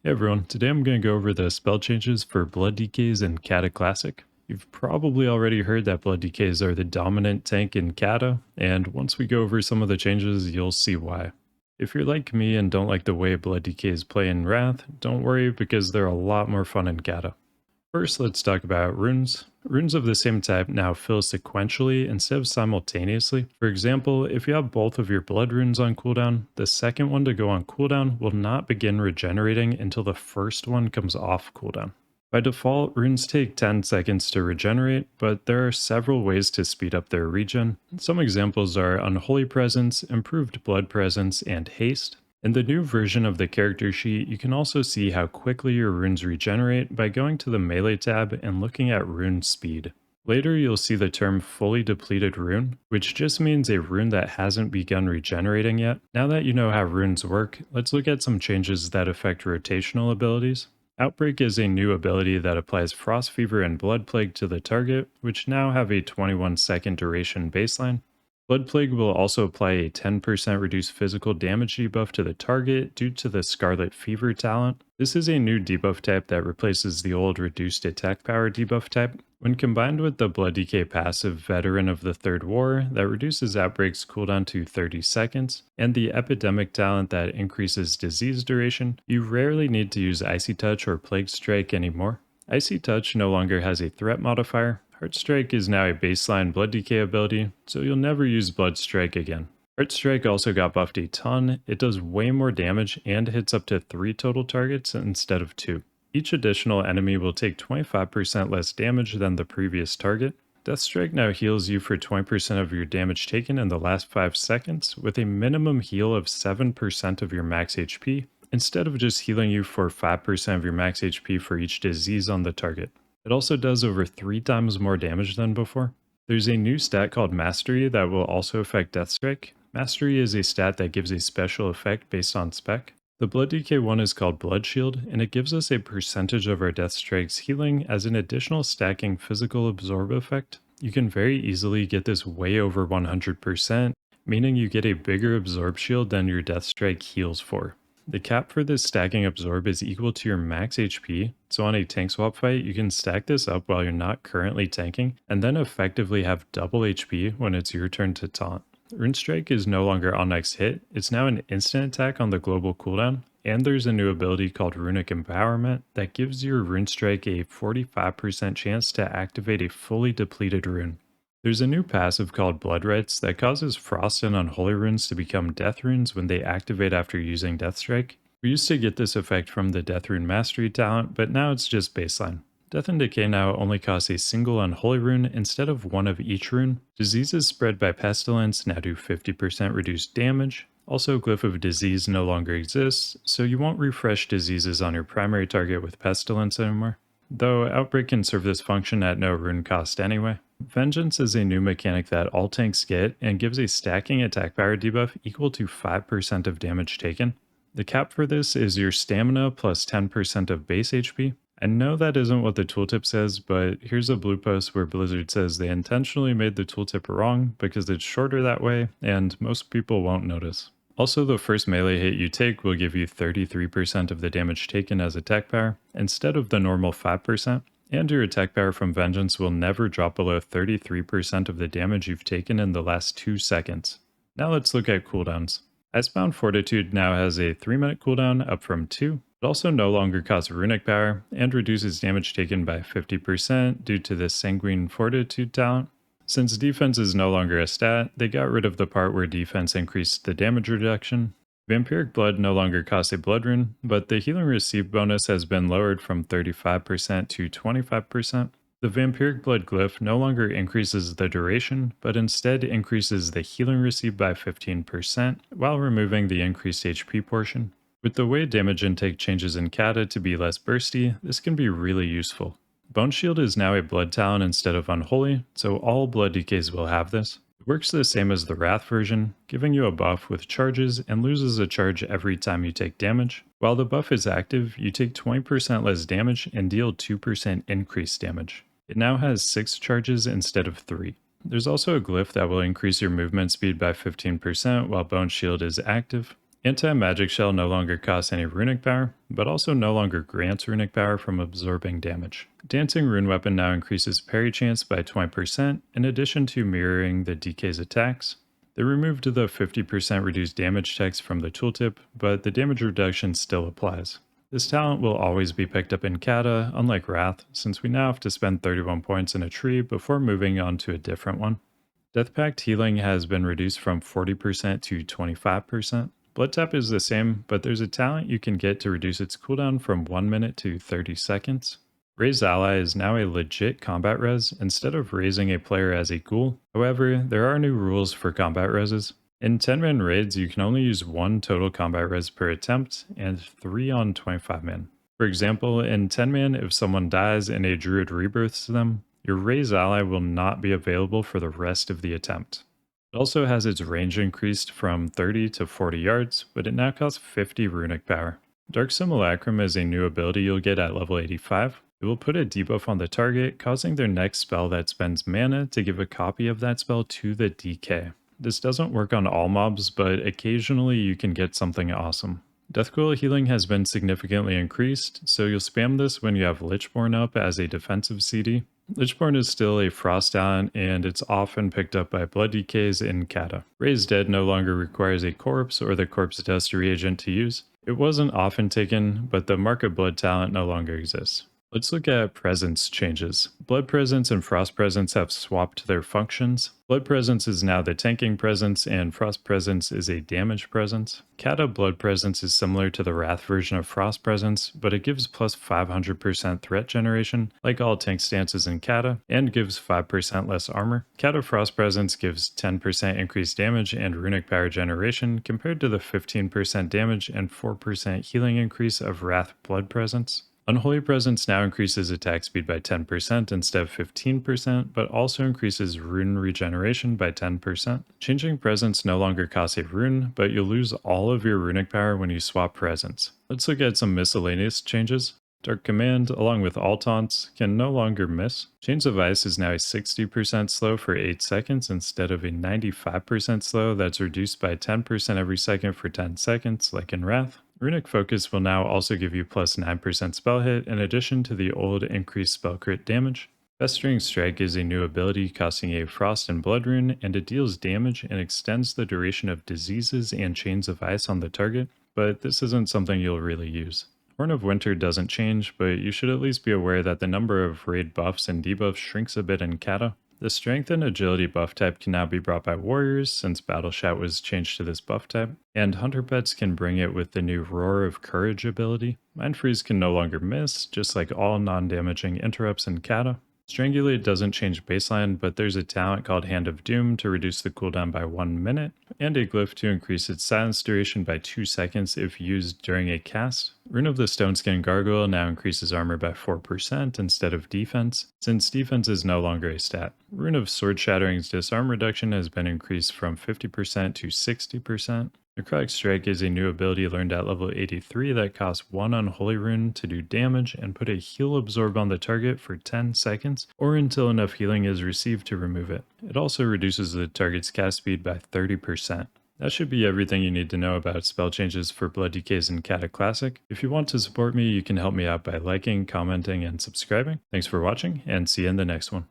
Hey everyone, today I'm going to go over the spell changes for Blood Decays and Cata Classic. You've probably already heard that Blood Decays are the dominant tank in Cata, and once we go over some of the changes, you'll see why. If you're like me and don't like the way Blood Decays play in Wrath, don't worry because they're a lot more fun in Cata. First, let's talk about runes. Runes of the same type now fill sequentially instead of simultaneously. For example, if you have both of your blood runes on cooldown, the second one to go on cooldown will not begin regenerating until the first one comes off cooldown. By default, runes take 10 seconds to regenerate, but there are several ways to speed up their regen. Some examples are Unholy Presence, Improved Blood Presence, and Haste. In the new version of the character sheet, you can also see how quickly your runes regenerate by going to the melee tab and looking at rune speed. Later you'll see the term fully depleted rune, which just means a rune that hasn't begun regenerating yet. Now that you know how runes work, let's look at some changes that affect rotational abilities. Outbreak is a new ability that applies Frost Fever and Blood Plague to the target, which now have a 21-second duration baseline. Blood Plague will also apply a 10% reduced physical damage debuff to the target due to the Scarlet Fever talent. This is a new debuff type that replaces the old reduced attack power debuff type. When combined with the Blood Decay passive Veteran of the Third War that reduces Outbreak's cooldown to 30 seconds, and the Epidemic talent that increases disease duration, you rarely need to use Icy Touch or Plague Strike anymore. Icy Touch no longer has a threat modifier. Heart Strike is now a baseline Blood Decay ability, so you'll never use Blood Strike again. Heart Strike also got buffed a ton. It does way more damage and hits up to 3 total targets instead of 2. Each additional enemy will take 25% less damage than the previous target. Death Strike now heals you for 20% of your damage taken in the last 5 seconds, with a minimum heal of 7% of your max HP, instead of just healing you for 5% of your max HP for each disease on the target. It also does over 3 times more damage than before. There's a new stat called Mastery that will also affect Death Strike. Mastery is a stat that gives a special effect based on spec. The Blood Decay one is called Blood Shield, and it gives us a percentage of our Death Strikes healing as an additional stacking physical absorb effect. You can very easily get this way over 100%, meaning you get a bigger absorb shield than your Death Strike heals for. The cap for this stacking absorb is equal to your max HP, so on a tank swap fight you can stack this up while you're not currently tanking, and then effectively have double HP when it's your turn to taunt. Rune Strike is no longer on next hit, it's now an instant attack on the global cooldown, and there's a new ability called Runic Empowerment that gives your Rune Strike a 45% chance to activate a fully depleted rune. There's a new passive called Blood Rites that causes Frost and Unholy runes to become Death runes when they activate after using Death Strike. We used to get this effect from the Death Rune Mastery talent, but now it's just baseline. Death and Decay now only costs a single Unholy rune instead of one of each rune. Diseases spread by Pestilence now do 50% reduced damage. Also, Glyph of Disease no longer exists, so you won't refresh diseases on your primary target with Pestilence anymore. Though Outbreak can serve this function at no rune cost anyway. Vengeance is a new mechanic that all tanks get and gives a stacking attack power debuff equal to 5% of damage taken. The cap for this is your stamina plus 10% of base HP. I know that isn't what the tooltip says, but here's a blue post where Blizzard says they intentionally made the tooltip wrong because it's shorter that way and most people won't notice. Also, the first melee hit you take will give you 33% of the damage taken as attack power instead of the normal 5%. And your attack power from Vengeance will never drop below 33% of the damage you've taken in the last 2 seconds. Now let's look at cooldowns. Icebound Fortitude now has a 3-minute cooldown up from 2. It also no longer costs runic power and reduces damage taken by 50% due to the Sanguine Fortitude talent. Since defense is no longer a stat, they got rid of the part where defense increased the damage reduction. Vampiric Blood no longer costs a blood rune, but the healing received bonus has been lowered from 35% to 25%. The Vampiric Blood glyph no longer increases the duration, but instead increases the healing received by 15% while removing the increased HP portion. With the way damage intake changes in Cata to be less bursty, this can be really useful. Bone Shield is now a blood talent instead of Unholy, so all Blood Decays will have this. It works the same as the Wrath version, giving you a buff with charges and loses a charge every time you take damage. While the buff is active, you take 20% less damage and deal 2% increased damage. It now has 6 charges instead of 3. There's also a glyph that will increase your movement speed by 15% while Bone Shield is active. Anti-magic shell no longer costs any runic power, but also no longer grants runic power from absorbing damage. Dancing rune weapon now increases parry chance by 20% in addition to mirroring the DK's attacks. They removed the 50% reduced damage text from the tooltip, but the damage reduction still applies. This talent will always be picked up in Kata, unlike Wrath, since we now have to spend 31 points in a tree before moving on to a different one. Death Pact healing has been reduced from 40% to 25%. Blood Tap is the same, but there's a talent you can get to reduce its cooldown from 1 minute to 30 seconds. Raise Ally is now a legit combat res instead of raising a player as a ghoul. However, there are new rules for combat reses. In 10-man raids, you can only use 1 total combat res per attempt and 3 on 25-man. For example, in 10-man, if someone dies and a druid rebirths them, your raise ally will not be available for the rest of the attempt. It also has its range increased from 30 to 40 yards, but it now costs 50 runic power. Dark Simulacrum is a new ability you'll get at level 85. It will put a debuff on the target, causing their next spell that spends mana to give a copy of that spell to the DK. This doesn't work on all mobs, but occasionally you can get something awesome. Deathcoil healing has been significantly increased, so you'll spam this when you have Lichborn up as a defensive CD. Lichborn is still a frost talent, and it's often picked up by blood DKs in Kata. Raise Dead no longer requires a corpse or the corpse dust reagent to use. It wasn't often taken, but the Mark of Blood talent no longer exists. Let's look at presence changes. Blood Presence and Frost Presence have swapped their functions. Blood Presence is now the tanking presence, and Frost Presence is a damage presence. Kata Blood Presence is similar to the Wrath version of Frost Presence, but it gives plus 500% threat generation, like all tank stances in Kata, and gives 5% less armor. Kata Frost Presence gives 10% increased damage and runic power generation compared to the 15% damage and 4% healing increase of Wrath Blood Presence. Unholy Presence now increases attack speed by 10% instead of 15%, but also increases rune regeneration by 10%. Changing Presence no longer costs a rune, but you'll lose all of your runic power when you swap Presence. Let's look at some miscellaneous changes. Dark Command, along with all taunts, can no longer miss. Chains of Ice is now a 60% slow for 8 seconds instead of a 95% slow that's reduced by 10% every second for 10 seconds, like in Wrath. Runic Focus will now also give you plus 9% spell hit in addition to the old increased spell crit damage. Festering Strike is a new ability costing a Frost and Blood rune, and it deals damage and extends the duration of diseases and chains of ice on the target, but this isn't something you'll really use. Horn of Winter doesn't change, but you should at least be aware that the number of raid buffs and debuffs shrinks a bit in Kata. The Strength and Agility buff type can now be brought by warriors since Battle Shout was changed to this buff type, and Hunter Pets can bring it with the new Roar of Courage ability. Mind Freeze can no longer miss, just like all non-damaging interrupts in Kata. Strangulate doesn't change baseline, but there's a talent called Hand of Doom to reduce the cooldown by 1 minute, and a glyph to increase its silence duration by 2 seconds if used during a cast. Rune of the Stone Skin Gargoyle now increases armor by 4% instead of defense, since defense is no longer a stat. Rune of Sword Shattering's disarm reduction has been increased from 50% to 60%. Necrotic Strike is a new ability learned at level 83 that costs 1 Unholy Rune to do damage and put a heal absorb on the target for 10 seconds, or until enough healing is received to remove it. It also reduces the target's cast speed by 30%. That should be everything you need to know about spell changes for Blood DKs in Cataclysm. If you want to support me, you can help me out by liking, commenting, and subscribing. Thanks for watching, and see you in the next one.